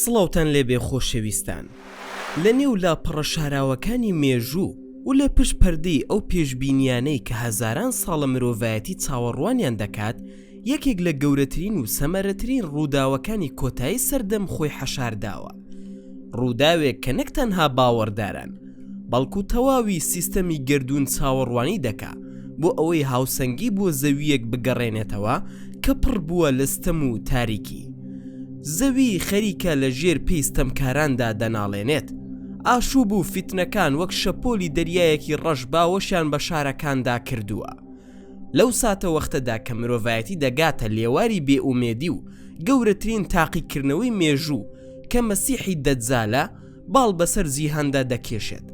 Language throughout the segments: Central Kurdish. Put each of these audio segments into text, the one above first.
سڵاوتان لێبێ خۆشەویستان. لە نێو لاپەڕە شاراوەکانی مێژوو و لە پشت پەردەی ئەو پێشبینیانەی کە هەزاران ساڵە مرۆڤایەتی چاوەڕوانیان دەکات، یەکێک لە گەورەترین و سەمەرەترین ڕووداوەکانی کۆتایی سەردەم خۆی حەشارداوە. ڕووداوێک کە نەک تەنها باوەڕداران بەڵکو تەواوی سیستەمی گردوون چاوەڕوانی دەکا بۆ ئەوەی هاوسەنگی بۆ زەویەک بگەڕێنێتەوە کە پڕ بووە لە ستەم و تاریکی. زەوی خەریکە لە ژێر پێی ستەمکاراندا دەناڵێنێت. ئاشوب و فیتنەکان وەک شەپۆلی دەریایەکی ڕەش باوەشیان بە شارەکاندا کردووە. لەو ساتە وەختەدا کە مرۆڤایەتی دەگاتە لێواری بێئومێدی و گەورەترین تاقیکردنەوەی مێژوو کە مەسیحی دەجالە باڵ بەسەر جیهاندا دەکێشێت.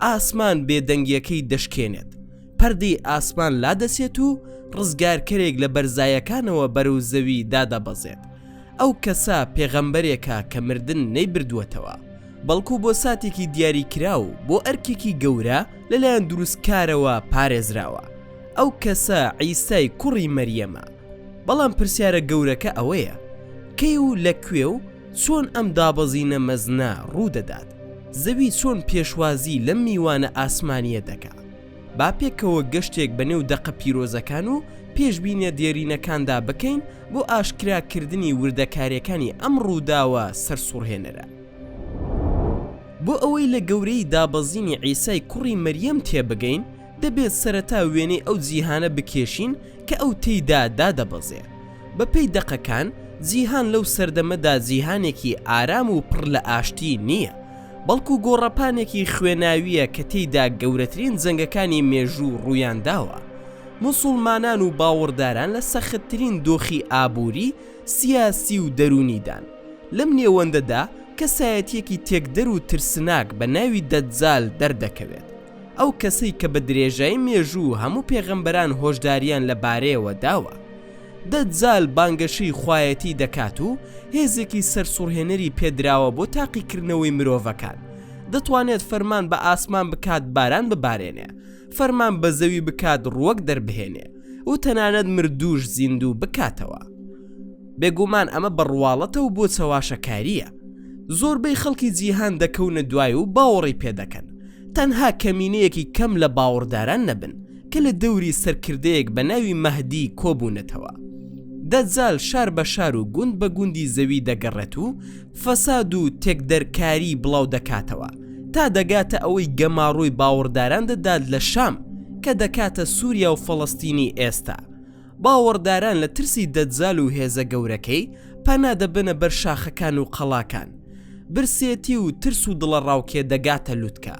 ئاسمان بێدەنگیەکەی دەشکێنێت، پەردەی ئاسمان لادەسێت و ڕزگارکەرێک لە بەرزایەکانەوە بەرەو زەوی دادەبەزێت. ئەو کەسە پێغەمبەرێکە کە مردن نەیبردووەتەوە، بەڵکو بۆ ساتێکی دیاری کراو بۆ ئەرکێکی گەورە لەلایەن دروستکارەوە پارێزراوە. ئەو کەسە عیسای کوڕی مەریەمە. بەڵام پرسیارە گەورەکە ئەوەیە کەی و لەکوێ و چۆن ئەم دابەزینە مەزنە ڕوودەدات؟ زەوی چۆن پێشوازی لەم میوانە ئاسمانیە دەکا؟ با پێکەوە گەشتێک بەنێو دەقە پیرۆزەکان و پێشبینە دیێرینەکاندا بکەین بۆ ئاشکراکردنی وردەکاریەکانی ئەم ڕووداوە سەرسوڕهێنەرە. بۆ ئەوەی لە گەورەی دابەزینی عیسای کوڕی مەریەم تێبگەین، دەبێت سەرەتا وێنەی ئەو جیهانە بکێشین کە ئەو تێیدا دادەبەزێ. بەپێی دەقەکان جیهان لەو سەردەمەدا جیهانێکی ئارام و پڕ لە ئاشتی نییە، بەڵکو گۆڕەپانێکی خوێناویە کە تێیدا گەورەترین جەنگەکانی مێژوو ڕوویان داوە. موسڵمانان و باوەڕداران لە سەختترین دۆخی ئابووری، سیاسی و دەرونیدان. لەم نێوەندەدا کەسایەتیەکی تێکدەر و ترسناک بە ناوی دەجال دەردەکەوێت. ئەو کەسەی کە بە درێژایی مێژوو هەموو پێغەمبەران هۆشداریان لەبارەیەوە داوە. دەجال بانگەشەی خوایەتی دەکات و هێزێکی سەرسوڕهێنەری پێدراوە بۆ تاقیکردنەوەی مرۆڤەکان. دەتوانێت فەرمان بە ئاسمان بکات باران ببارێنێ، فەرمان بە زەوی بکات ڕووەک دەربهێنێ و تەنانەت مردووش زیندوو بکاتەوە. بێگومان ئەمە بەڕواڵەتە و بۆ چەواشەکاریە. زۆربەی خەڵکی جیهان دەکەونە دوای و باوەڕی پێدەکەن، تەنها کەمینەیەکی کەم لە باوەڕداران نەبن کە لە دەوری سەرکردەیەک بە ناوی مەهدی کۆبوونەتەوە. دەجال شار بە شار و گوند بە گوندی زەوی دەگەڕێت و فەساد و تێکدەرکاری بڵاو دەکاتەوە تا دەگاتە ئەوەی گەماڕووی باوەڕداران دەدات لە شام کە دەکاتە سووریا و فەڵەستینی ئێستا. باوەڕداران لە ترسی دەجال و هێزە گەورەکەی پەنا دەبنە بەر شاخەکان و قەڵاکان. برسێتی و ترس و دڵە ڕاوکێ دەگاتە لوتکە.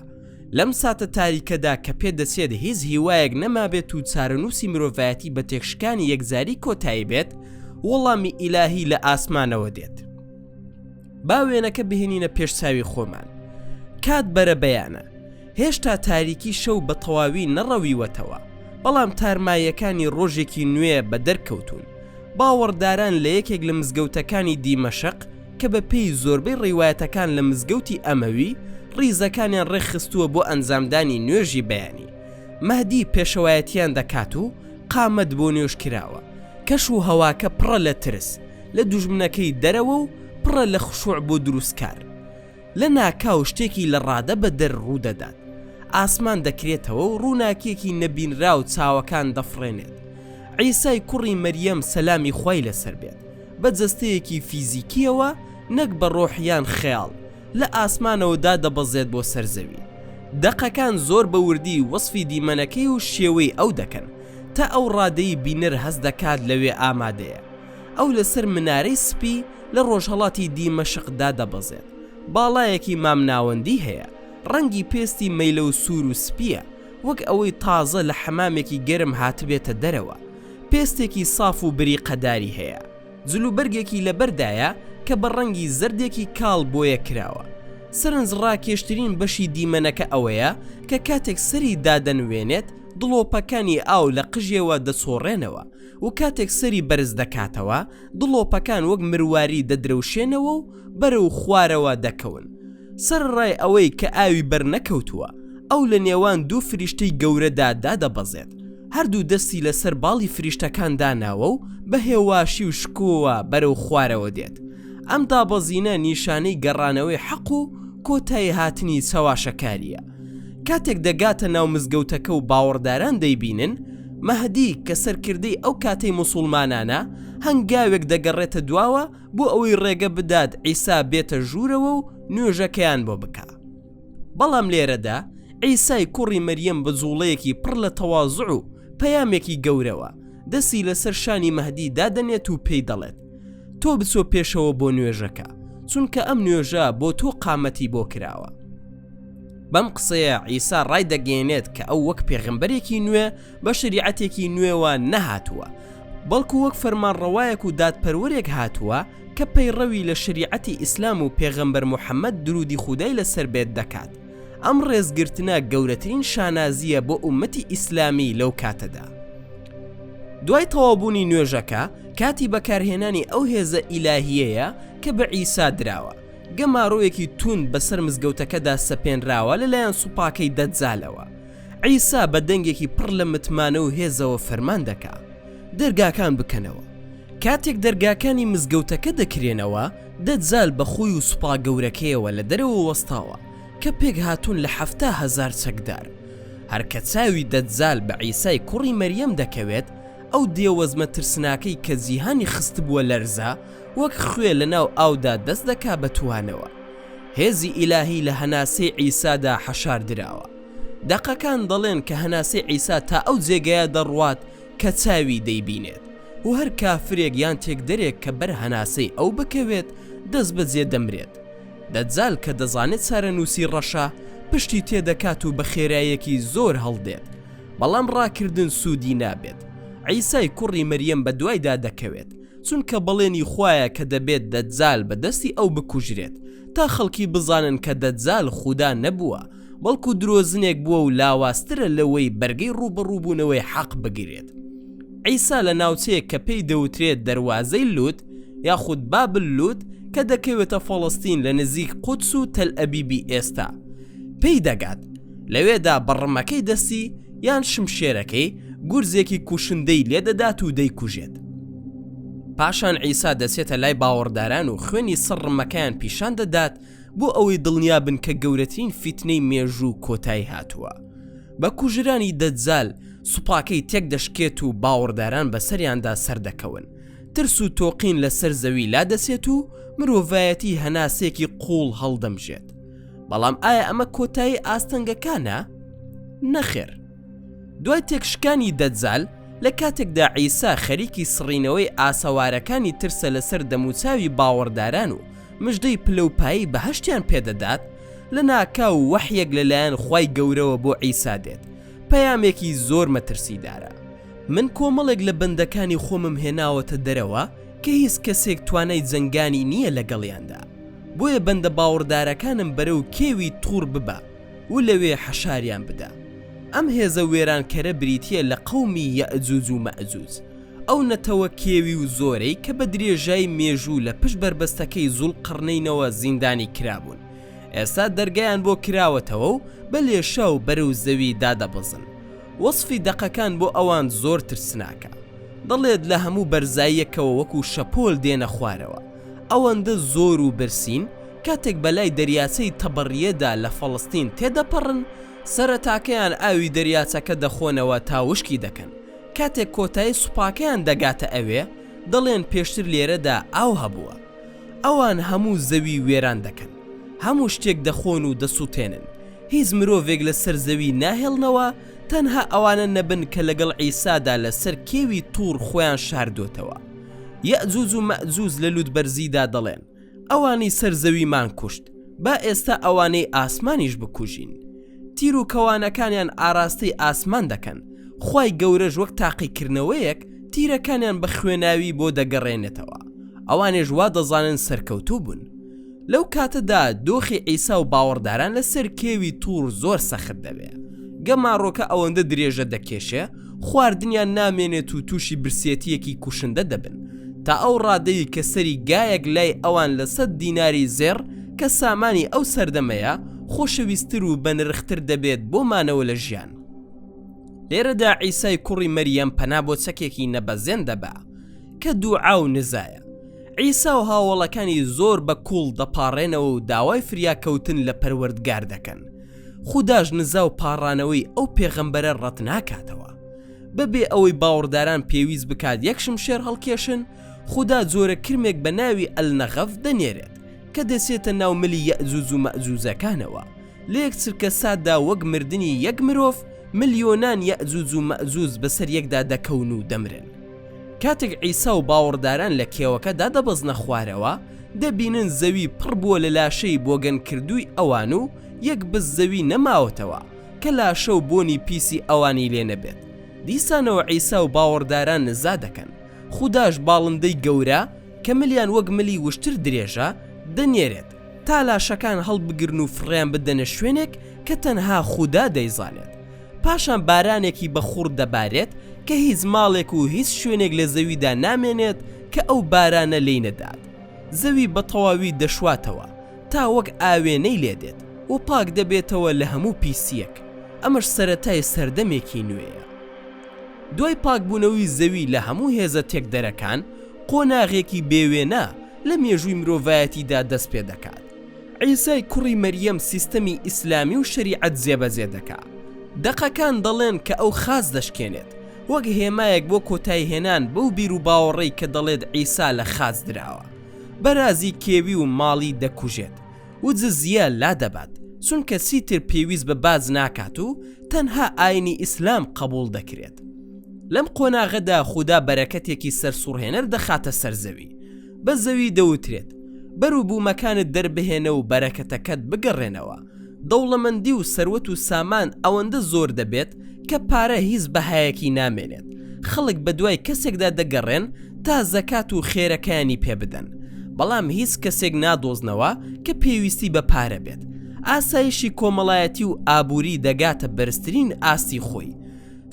لەم ساتە تاریکەدا کە پێدەچێت هیچ هیوایەک نەمابێت و چارەنووسی مرۆڤایەتی بە تێکشکانی یەکزاری کۆتایی بێت، وەڵامی ئیلاهی لە ئاسمانەوە دێت. با وێنەکە بهێنینە پێشچاوی خۆمان. کات بەرە بەیانە. هێشتا تاریکی شەو بە تەواوی نەڕەویوەتەوە، بەڵام تارماییەکانی ڕۆژێکی نوێ بە دەرکەوتون. باوەڕداران لە یەکێک لە مزگەوتەکانی دیمەشق کە بە پێی زۆربەی ڕیوایەتەکان لە مزگەوتی ئەمەوی ڕیزەکانیان ڕێخستووە بۆ ئەنجامدانی نوێژی بەیانی. مەهدی پێشەوایەتیان دەکات و قامەت بۆ نوێژ کراوە. کەش و هەواکە پڕە لە ترس لە دوژمنەکەی دەرەوە و پڕە لە خشوع بۆ دروستکار. لە ناکاو شتێکی لە ڕادە بە دەر ڕوودەدات. ئاسمان دەکرێتەوە و ڕووناکیەکی نەبینرا و چاوەکان دەفڕێنێت. عیسای کوڕی مەریەم سەلامی خوای لەسەر بێت بە جەستەیەکی فیزیکیەوە نەک بە ڕۆحیان خەیاڵ لە ئاسمانەوەدا دەبەزێت بۆ سەرزەوی. دەقەکان زۆر بە وردی وەسفی دیمەنەکەی و شێوەی ئەو دەکەن تا ئەو ڕادەی بینەر هەست دەکات لەوێ ئامادەیە. ئەو لەسەر منارەی سپی لە ڕۆژهەڵاتی دیمەشقدا دەبەزێت. باڵایەکی مامناوەندی هەیە، ڕەنگی پێستی مەیلە و سوور و سپیە، وەک ئەوەی تازە لە حەمامێکی گەرم هاتبێتە دەرەوە. پێستێکی ساف و بریقەداری هەیە. جلوبەرگێکی لەبەردایە کە بە ڕەنگی زەردێکی کاڵ بۆیە کراوە. سەرنج ڕاکێشترین بەشی دیمەنەکە ئەوەیە کە کاتێک سەری دادەنوێنێت دڵۆپەکانی ئاو لە قژێوە دەسۆڕێنەوە و کاتێک سەری بەرز دەکاتەوە دڵۆپەکان وەک مرواری دەدرەوشێنەوە و بەرەو خوارەوە دەکەون. سەر ڕای ئەوەی کە ئاوی بەرنەکەوتووە ئەو لە نێوان دوو فریشتەی گەورەدا دادەبەزێت. هەردوو دەستی لەسەر باڵی فریشتەکان داناوە و بە هێواشی و شکووە بەرەو خوارەوە دێت. ئەم دابەزینە نیشانەی گەڕانەوەی حەق و کۆتایی هاتنی چاواشەکاریە. کاتێک دەگاتە ناو مزگەوتەکە و باوەڕداران دەیبینن مەهدی کە سەرکردەی ئەو کاتەی موسڵمانانە هەنگاوێک دەگەڕێتە دواوە بۆ ئەوەی ڕێگە بدات عیسا بێتە ژوورەوە و نوێژەکەیان بۆ بکە. بەڵام لێرەدا عیسای کوڕی مەریەم بە جوڵەیەکی پڕ لە تەواضع و پەیامێکی گەورەوە دەستی لەسەر شانی مەهدی دادەنێت و پێی دەڵێت تۆ بچۆ پێشەوە بۆ نوێژەکە، چونکە ئەم نوێژە بۆ تۆ قامەتی بۆ کراوە. بەم قسەیە عیسا ڕای دەگەێنێت کە ئەو وەک پێغەمبەرێکی نوێ بە شریعەتێکی نوێوە نەهاتووە، بەڵکو وەک فەرمانڕەوایەک و دادپەروەرێک هاتووە کە پەیڕەوی لە شریعەتی ئیسلام و پێغەمبەر موحەممەد درودی خودای لەسەر بێت دەکات. ئەم ڕێزگرتنە گەورەترین شانازیە بۆ ئومەتی ئیسلامی لەو کاتەدا. دوای تەواوبوونی نوێژەکە کاتی بەکارهێنانی ئەو هێزە ئیلاهیەیە کە بە عیسا دراوە. گەماڕۆیەکی توند بەسەر مزگەوتەکەدا سەپێنراوە لەلایەن سوپاکەی دەجالەوە. عیسا بە دەنگێکی پڕ لە متمانە و هێزەوە فەرمان دەکا دەرگاکان بکەنەوە. کاتێک دەرگاکانی مزگەوتەکە دەکرێنەوە دەجال بە خۆی و سوپا گەورەکەیەوە لە دەرەوە وەستاوە کە پێک هاتوون لە 7,000 چەکدار. هەرکە چاوی دەجال بە عیسای کوڕی مەریەم دەکەوێت ئەو دێوەزمە ترسناکەی کە جیهانی خست بووە لەرزە وەک خوێ لە ناو ئاودا دەست دەکا بە توانەوە. هێزی ئیلاهی لە هەناسەی عیسادا حەشار دراوە. دەقەکان دەڵێن کە هەناسەی عیسا تا ئەو جێگەیە دەڕوات کە چاوی دەیبینێت و هەر کافرێک یان تێکدەرێک کە بەر هەناسەی ئەو بکەوێت دەست بەجێ دەمرێت. دەجال کە دەزانێت چارەنووسی ڕەشە پشتی تێدەکات و بە خێرایەکی زۆر هەڵدێت، بەڵام ڕاکردن سوودی نابێت. عیسای کوڕی مەریەم بە دوایدا دەکەوێت چونکە بەڵێنی خوایە کە دەبێت دەجال بە دەستی ئەو بکوژرێت تا خەڵکی بزانن کە دەجال خودا نەبووە، بەڵکو درۆزنێک بووە و لاواسترە لەوەی بەرگەی ڕوبەڕووبوونەوەی حەق بگیرێت. عیسا لە ناوچەیەک کە پێی دەوترێت دەروازەی لوت یاخود بابل لوت کە دەکەوێتە فەڵەستین لە نزیک قودس و تەل ئەبیبی ئێستا پێی دەگات. لەوێدا بەڕمەکەی دەستی یان شمشێرەکەی گورزێکی کوشندەی لێدەدات و دەیکوژێت. پاشان عیسا دەچێتە لای باوەڕداران و خوێنی سڕمەکەیان پیشان دەدات بۆ ئەوەی دڵنیا بن کە گەورەترین فیتنەی مێژوو کۆتایی هاتووە. بە کوژرانی دەجال سوپاکەی تێک دەشکێت و باوەڕداران بەسەریاندا سەردەکەون. ترس و تۆقین لەسەر زەوی لا دەسێت و مرۆڤایەتی هەناسێکی قوڵ هەڵدەمژێت. بەڵام ئایا ئەمە کۆتایی ئاستەنگەکانە؟ نەخێر. دوای تێکشکانی دەجال لە کاتێکدا عیسا خەریکی سڕینەوەی ئاسەوارەکانی ترسە لەسەر دەموچاوی باوەڕداران و مژدەی پلەپایی بەهەشتیان پێدەدات، لە ناکاو وەحیەک لەلایەن خوای گەورەوە بۆ عیسا دێت. پەیامێکی زۆر مەترسیدارە. من کۆمەڵێک لە بەندەکانی خۆمم هێناوەتە دەرەوە کە هیچ کەسێک توانای جەنگانی نییە لەگەڵیاندا، بۆیە بەندە باوەڕدارەکانم بەرەو کێوی توور ببە و لەوێ حەشاریان بدە. ئەم هێزە وێرانکەرە بریتیە لە قەومی یەئجوج و مەئجوج، ئەو نەتەوە کێوی و زۆرەی کە بە درێژای مێژوو لە پشت بربەستەکەی زوڵقەرنەینەوە زیندانی کرابوون. ئێستا دەرگایان بۆ کراوەتەوە و بە لێشە و بەرەو زەوی دادەبەزن. وەصفی دەقەکان بۆ ئەوان زۆر ترسناکە. دەڵێت لە هەموو بەرزاییەکەوە وەکو شەپۆل دێنە خوارەوە. ئەوەندە زۆر و برسین کاتێک بەلای دەریاچەی تەبەڕیەدا لە فەڵەستین تێدەپەڕن، سەرەتاکەیان ئاوی دەریاچەکە دەخۆنەوە تا وشکی دەکەن. کاتێک کۆتایی سوپاکەیان دەگاتە ئەوێ دەڵێن پێشتر لێرەدا ئاو هەبووە. ئەوان هەموو زەوی وێران دەکەن، هەموو شتێک دەخۆن و دەسووتێنن. هیچ مرۆڤێک لە سەر زەوی ناهێڵنەوە تەنها ئەوانە نەبن کە لەگەڵ عیسادا لەسەر کێوی توور خۆیان شاردۆتەوە. یەئجوج و مەئجوج لە لووتبەرزیدا دەڵێن ئەوانی سەر زەویمان کوشت، با ئێستا ئەوانەی ئاسمانیش بکوژین. تیر و کەوانەکانیان ئاراستەی ئاسمان دەکەن. خوای گەورەش وەک تاقیکردنەوەیەک تیرەکانیان بە خوێناوی بۆ دەگەڕێنێتەوە. ئەوانێژ وا دەزانن سەرکەوتوو بوون. لەو کاتەدا دۆخی عیسا و باوەڕداران لەسەر کێوی توور زۆر سەخت دەبێت. گەماڕۆکە ئەوەندە درێژە دەکێشێ خواردنیان نامێنێت و تووشی برسێتیەکی کوشندە دەبن تا ئەو ڕادەی کە سەری گایەک لای ئەوان لە 100 دیناری زێر کە سامانی ئەو سەردەمەیە خۆشەویستتر و بەنرختر دەبێت بۆ مانەوە لە ژیان. لێرەدا عیسای کوڕی مەریەم پەنا بۆ چەکێکی نەبەزێن دەبا کە دووعا و نزایە. عیسا و هاوڵەکانی زۆر بە کوڵ دەپاڕێنەوە و داوای فریاکەوتن لە پەروەردگار دەکەن. خوداش نزا و پاڕانەوەی ئەو پێغەمبەرە ڕەت ناکاتەوە. بەبێ ئەوەی باوەڕداران پێویست بکات یەک شمشێر هەڵکێشن، خوددا جۆرە کرمێک بە ناوی ئەلنەغەف دەنێرێت کە دەسێتە ناو ملی یەئجوج و مەئجوجەکانەوە. لە یەک چرکە ساددا وەک مردنی یەک مرۆڤ ملیۆنان یەئجوج و مەئجوج بەسەر یەکدا دەکەون و دەمرن. کاتێک عیسا و باوەڕداران لە کێوەکەدا دەبەزنە خوارەوە، دەبینن زەوی پڕ بووە لە لاشەی بۆگەن کردووی ئەوان و یەک بز زەوی نەماوەتەوە کە لاشە و بۆنی پیسی ئەوانی لێ نەبێت. دیسانەوە عیسا و باوەڕداران نزا دەکەن. خوداش باڵندەی گەورە کە ملیان وەک ملی وشتر درێژە دەنێرێت تا لاشەکان هەڵبگرن و فڕیان بدەنە شوێنێک کە تەنها خودا دەیزانێت. پاشان بارانێکی بەخوڕ دەبارێت کە هیچ ماڵێک و هیچ شوێنێک لە زەویدا نامێنێت کە ئەو بارانە لی نەدات. زەوی بە تەواوی دەشواتەوە تا وەک ئاوێنەی لێدێت و پاک دەبێتەوە لە هەموو پیسیەک. ئەمەش سەرەتای سەردەمێکی نوێیە. دوای پاکبوونەوەی زەوی لە هەموو هێزە تێکدەرەکان، قۆناغێکی بێوێنە لە مێژووی مرۆڤایەتیدا دەست پێ دەکات. عیسای کوڕی مەریەم سیستەمی ئیسلامی و شەریعەت جێبەجێ دەکات. دەقەکان دەڵێن کە ئەو خاز دەشکێنێت وەک هێمایەک بۆ کۆتایی هێنان بەو بیر و باوەڕێی کە دەڵێت عیسا لە خاز دراوە. بەرازی کێوی و ماڵی دەکوژێت و جزیە لا دەبات چونکە چیتر پێویست بە باز ناکات و تەنها ئاینی ئیسلام قبول دەکرێت. لەم قۆناغەدا خودا بەرەکەتێکی سەرسوڕهێنەر دەخاتە سەر زەوی. بە زەوی دەوترێت بەرو بوومەکانت دەربهێنە و بەرەکەتەکەت بگەڕێنەوە. دەوڵەمەندی و سەروەت و سامان ئەوەندە زۆر دەبێت کە پارە هیچ بەهایەکی نامێنێت. خەڵک بە دوای کەسێکدا دەگەڕێن تا زەکات و خێرەکانی پێ بدەن، بەڵام هیچ کەسێک نادۆزنەوە کە پێویستی بە پارە بێت. ئاسایشی کۆمەڵایەتی و ئابووری دەگاتە بەرزترین ئاستی خۆی.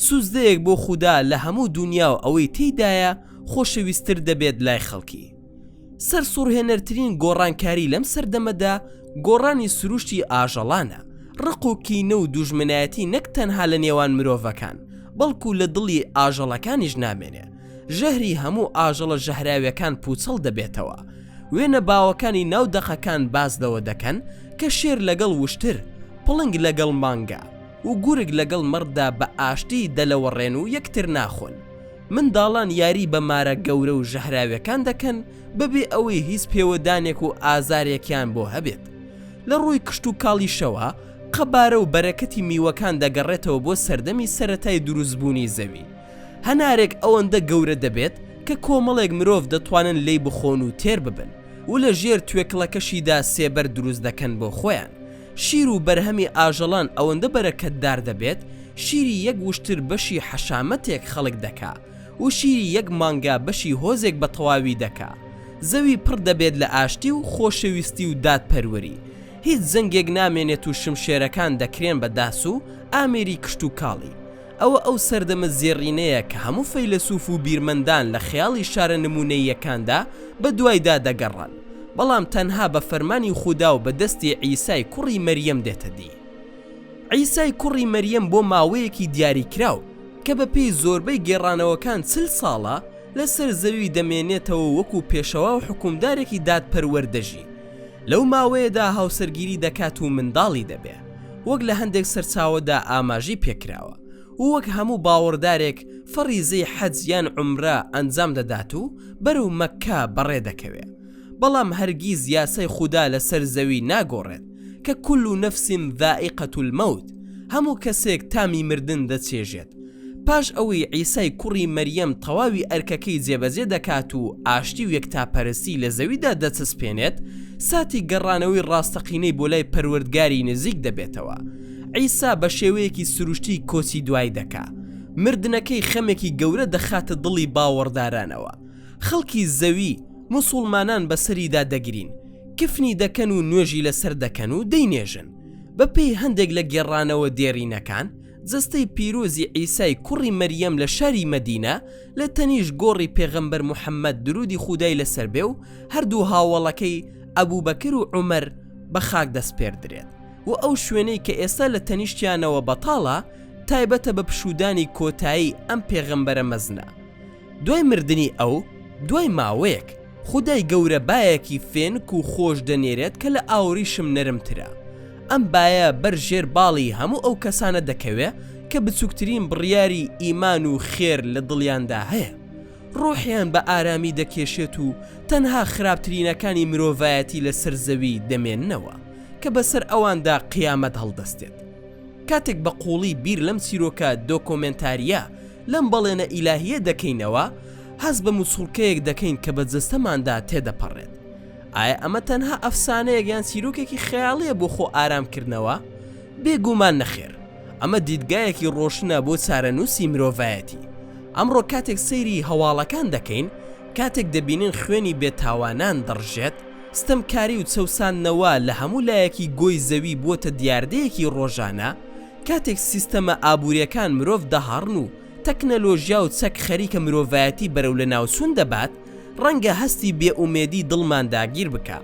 سوزدەیەک بۆ خودا لە هەموو دنیا و ئەوەی تێیدایە خۆشەویستتر دەبێت لای خەڵکی. سەرسوڕهێنەرترین گۆڕانکاری لەم سەردەمەدا گۆڕانی سروشتی ئاژەڵانە. ڕق و کینە و دوژمنایەتی نەک تەنها لە نێوان مرۆڤەکان بەڵکو لە دڵی ئاژەڵەکانیش نامێنێ. ژەهری هەموو ئاژەڵە ژەهراویەکان پوچەڵ دەبێتەوە. وێنە باوەکانی ناو دەقەکان بازدەوە دەکەن کە شێر لەگەڵ وشتر، پڵنگ لەگەڵ مانگا و گورگ لەگەڵ مەڕدا بە ئاشتی دەلەوەڕێن و یەکتر ناخۆن. منداڵان یاری بە مارە گەورە و ژەهراویەکان دەکەن بەبێ ئەوەی هیچ پێوەدانێک و ئازارێکیان بۆ هەبێت. لە ڕووی کشت و کاڵیشەوە قەبارە و بەرەکەتی میوەکان دەگەڕێتەوە بۆ سەردەمی سەرەتای دروستبوونی زەوی. هەنارێک ئەوەندە گەورە دەبێت کە کۆمەڵێک مرۆڤ دەتوانن لێی بخۆن و تێر ببن و لە ژێر توێکڵەکەشیدا سێبەر دروست دەکەن بۆ خۆیان. شیر و بەرهەمی ئاژەڵان ئەوەندە بەرەکەتدار دەبێت، شیری یەک وشتر بەشی حەشامەتێک خەڵک دەکا و شیری یەک مانگا بەشی هۆزێک بە تەواوی دەکا. زەوی پڕ دەبێت لە ئاشتی و خۆشەویستی و دادپەروەری. هیچ زەنگێک نامێنێت و شمشێرەکان دەکرێن بە داس و ئامێری کشت و کاڵی. ئەوە سەردەمە زێڕینەیە کە هەموو فەیلسوف و بیرمەندان لە خەیاڵی شارە نمونەیەکاندا بە دوایدا دەگەڕن، بەڵام تەنها بە فەرمانی خودا و بە دەستی عیسای کوڕی مەریەم دێتە دی. عیسای کوڕی مەریەم بۆ ماوەیەکی دیاریکراو کە بە پێی زۆربەی گێڕانەوەکان 40 ساڵە لەسەر زەوی دەمێنێتەوە وەکو پێشەوا و حکومدارێکی دادپەروەردەژی. لەو ماوەیەدا هاوسەرگیری دەکات و منداڵی دەبێ، وەک لە هەندێک سەرچاوەدا ئاماژی پێکراوە، و وەک هەموو باوەڕدارێک فەریزەی حەج یان عومرە ئەنجام دەدات و بەرەو مەککە بەڕێ دەکەوێت. بەڵام هەرگیز یاسای خودا لەسەر زەوی ناگۆڕێت کە كل نفس ذائقة الموت، هەموو کەسێک تامی مردن دەچێژێت. پاش ئەوەی عیسای کوڕی مەریەم تەواوی ئەرکەکەی جێبەجێ دەکات و ئاشتی و یەکتاپەرستی لە زەویدا دەچەسپێنێت، ساتی گەڕانەوەی ڕاستەقینەی بۆ لای پەروەردگاری نزیک دەبێتەوە. عیسا بە شێوەیەکی سروشتی کۆچی دوای دەکا. مردنەکەی خەمێکی گەورە دەخاتە دڵی باوەڕدارانەوە. خەڵکی زەوی موسڵمانان بەسەریدا دەگرین، کفنی دەکەن و نوێژی لەسەر دەکەن و دەینێژن. بەپێی هەندێک لە گێڕانەوە دێڕینەکان، جەستەی پیرۆزی عیسای کوڕی مەریەم لە شاری مەدینە لە تەنیش گۆڕی پێغەمبەر موحەممەد درودی خودای لەسەر بێ و هەردوو هاوڵەکەی ئەبوبەکر و عومەر بە خاک دەستپێردرێت و ئەو شوێنەی کە ئێستا لە تەنیشتیانەوە بەتاڵە تایبەتە بە پشودانی کۆتایی ئەم پێغەمبەرە مەزنە. دوای مردنی ئەو، دوای ماوەیەک خودای گەورە بایەکی فێنک و خۆش دەنێرێت کە لە ئاوریشم نەرمترە. ئەم بایە بەرژێر باڵی هەموو ئەو کەسانە دەکەوێت کە بچووکترین بڕیاری ئیمان و خێر لە دڵیاندا هەیە. ڕۆحیان بە ئارامی دەکێشێت و تەنها خراپترینەکانی مرۆڤایەتی لە سەرزەوی دەمێننەوە کە بەسەر ئەواندا قیامەت هەڵدەستێت. کاتێک بە قوڵی بیر لەم چیرۆکە دۆکۆمنتاریە لەم بەڵێنە ئیلاهیە دەکەینەوە، هەست بە موسڵکەیەک دەکەین کە بە جەستەماندا تێدەپەڕێت. ئایا ئەمە تەنها ئەفسانەیەک یان چیرۆکێکی خەیاڵیە بۆ خۆ ئارامکردنەوە؟ بێگومان نەخێر، ئەمە دیدگایەکی ڕۆشنە بۆ چارەنووسی مرۆڤایەتی. ئەمڕۆ کاتێک سەیری هەواڵەکان دەکەین، کاتێک دەبینین خوێنی بێتاوانان دەڕژێت، ستەمکاری و چەوساننەوە لە هەموو لایەکی گۆی زەوی بووە دیاردەیەکی ڕۆژانە، کاتێک سیستەمە ئابوووریەکان مرۆڤ دەهاڕن و تەکنەلۆژیا و چەک خەریکە مرۆڤایەتی بەرەو لە ناوچوون دەبات، ڕەنگە هەستی بێئومێدی دڵمان داگیر بکە.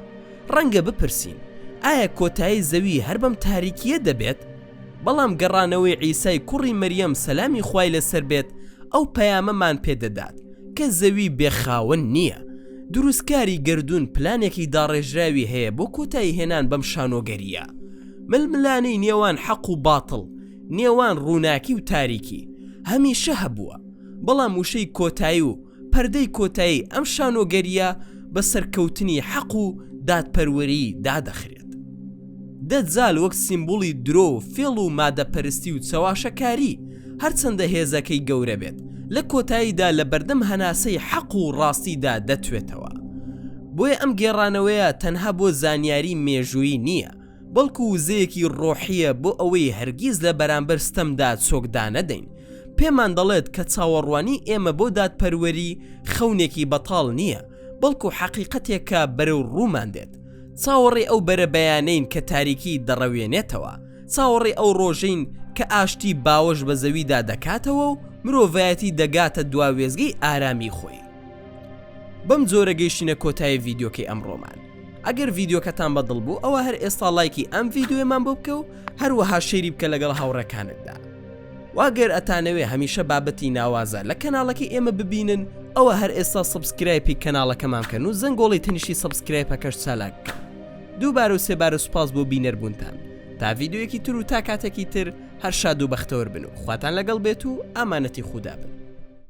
ڕەنگە بپرسین ئایا کۆتایی زەوی هەر بەم تاریکیە دەبێت؟ بەڵام گەڕانەوەی عیسای کوڕی مەریەم سەلامی خوای لەسەر بێت ئەو پەیامەمان پێدەدات کە زەوی بێخاوەن نییە. دروستکاری گردون پلانێکی داڕێژراوی هەیە بۆ کۆتایی هێنان بەم شانۆگەریە. ململانەی نێوان حەق و باتڵ، نێوان ڕووناکی و تاریکی هەمیشە هەبووە، بەڵام وشەی کۆتایی و پەردەی کۆتایی ئەم شانۆگەریە بە سەرکەوتنی حەق و دادپەروەری دادەخرێت. دەجال وەک سیمبولی درۆ و فێڵ و مادەپەرستی و چەواشەکاری هەرچەندە هێزەکەی گەورە بێت، لە کۆتاییدا لە بەردەم هەناسەی حەق و ڕاستیدا دەتوێتەوە. بۆیە ئەم گێڕانەوەیە تەنها بۆ زانیاری مێژووی نییە، بەڵکو وزەیەکی ڕۆحیە بۆ ئەوەی هەرگیز لە بەرامبەر ستەمدا چۆک دانەدەین. پێمان دەڵێت کە چاوەڕوانی ئێمە بۆ دادپەروەری خەونێکی بەتاڵ نییە، بەڵکو حەقیقەتێکە بەرەو ڕوومان دێت. چاوەڕێ ئەو بەرە بەیانەین کە تاریکی دەڕەوێنێتەوە، چاوەڕێ ئەو ڕۆژین کە ئاشتی باوەش بە زەویدا دەکاتەوە و مرۆڤایەتی دەگاتە دواوێزگەی ئارامی خۆی. بەم جۆرە گەیشتینە کۆتایی ڤیدیۆکەی ئەمڕۆمان. ئەگەر ڤیدیۆکەتان بەدڵ بوو ئەوە هەر ئێستا لایکی ئەم ڤیدیۆمان بۆ بکە و هەروەها شێری بکە لەگەڵ هاوڕەکانتدا. واگەر ئەتانەوێ هەمیشە بابەتی ناوازە لە کەناڵەکەی ئێمە ببینن، ئەوە هەر ئێستا سبسکرایبی کەناڵەکەمان بکەن و زەنگۆڵی تەنیشتی سبسکرایبەکەش چالاک بکەن. دووبارە و سێبارە سوپاس بۆ بینەربوونتان. تا ڤیدیۆیەکی تر و تا کاتێکی تر هەر شاد و بەختەوەر بن و خواتان لەگەڵ بێت و ئامانەتی خودا بن.